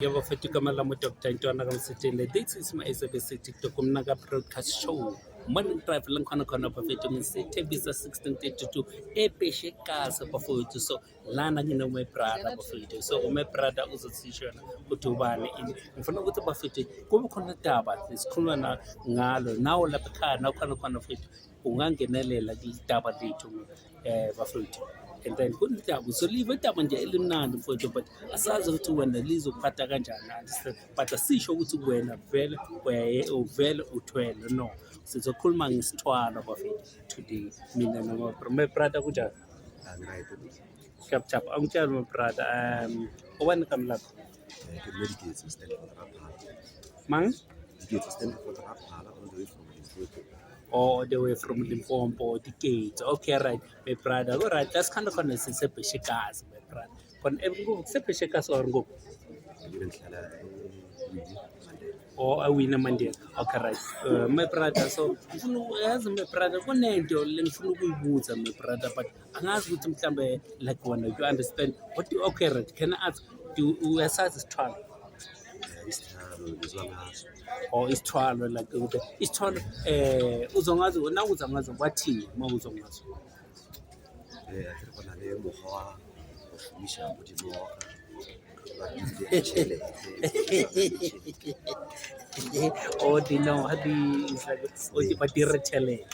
Yebo mfethu igama lami uDr. Ntwana Kamsitile. This is my SABC TikTok umnaka broadcast show. Morning drive la ngikhona khona bafethu ngisethembisa 1632 ePeshekazi bafethu. So lana ngino my brother bafethu. So my brother uzosishona ukuthi ubani ini. Ngifuna ukuthi bafethu kube khona idaba lesikhuluma ngalo nawo lapha ekhaya nakhona khona bafethu ungangenelela idaba lethu bafethu. And then kunidaba uzoliva idaba nje elimnandi mfowethu but asazi ukuthi wena lizophatha kanjani but asisho ukuthi wena vele uthwele no sizokhuluma ngesithwalo bafethu today mina no my brother kunjani chap angitshela my brother obani igama lakho Medicates stand for Rapala. mang Medicates stand for Rapala all the way from Limpopo. all the way from Limpopo the gate. Okay, right, my brother. All right, that's kind of fun. It's Sepeshekazi, my brother. Kon everyone Sepeshekazi or go. Oh, I win a Monday. Okay, right. My brother. So, as my brother, one name your Limfunu boots and my brother, but I ask with some like one. You understand what you okay, right? Can I ask you assess this trial? Or isithwalo like isithwalo uzongazi na uzangazi wathini mawuzongazi khona le mokgwa o shumisha ukuthi mo or do you know how is like or the badire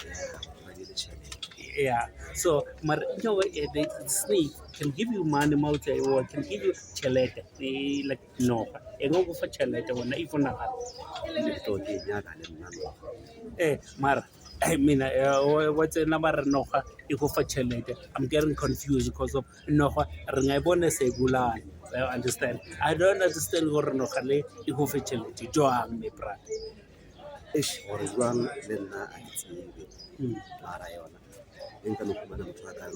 yeah so but you know the snake can give you money multi or can give you chelete like no engokufa chelete wona ifuna mara I mean what's a number noha ikufa chelete I'm getting confused because of noha ringayibona segulana I understand I don't understand gore noha le ikufa chelete joang me bra gore jwang le nna a tsebe mara yona nka no khumana motho ka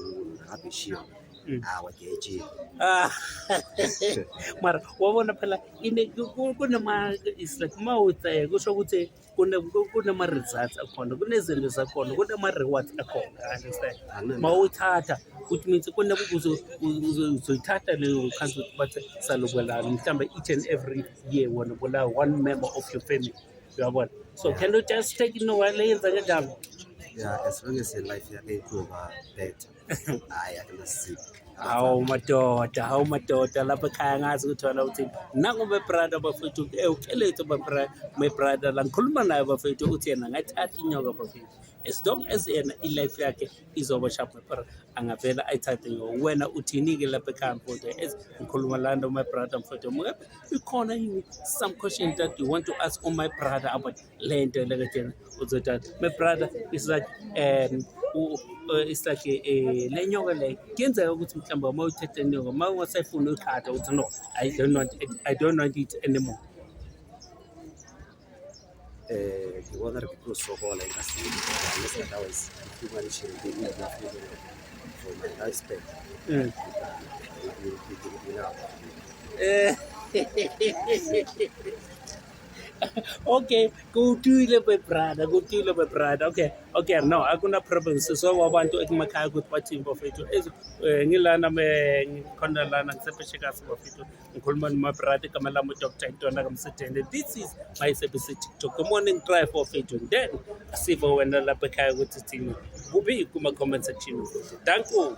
gape shio wa keje mara wa bona phela ine kunema is like mawutse kusho ukuthi kunema results akhona kunezinto zakhona kunema rewards akhona understand mawuthatha which means uzoyithatha leyo country but salobelana mhlawumbe each and every year wona bola one member of your family uyabona so can you just take it no wale yenza kanjalo yeah as long as life yakhe izoba better I can see hawu madoda lapha ekhaya ngazi ukuthola ukuthi nangu my brother bafethu ukelethe my brother la ngikhuluma naye bafethu uthi yena ngathatha inyoka bafethu as long as yena ilife yakhe izoba sharp my brother angavela ayithathe inyoka wena uthini-ke lapha ekhaya mfowethu as ngikhuluma lando my brother mfowethu ngabe ikhona yini some question that you want to ask on my brother about le nto lekethena uzothatha my brother is like it's like le nyoka le kuyenzeka ukuthi mhlawumbe uma uthethe inyoka uma ungasayifuni ukhatha uthi no I don't want it anymore ngibona because sokola ikasini unless otherwise humanity for my respect okay kutile my brother okay no akuna problem so wabantu ekumakhaya ukuthi bathini bafethu ngilana ngikhona lana ngisepeshekazi bafethu ngikhuluma my brother igama lami uDr. Ntwana Kamsitile. This is my SABC TikTok Good morning drive bafethu then asiva wena lapha ekhaya ukuthi thini kubi kuma comment section thank you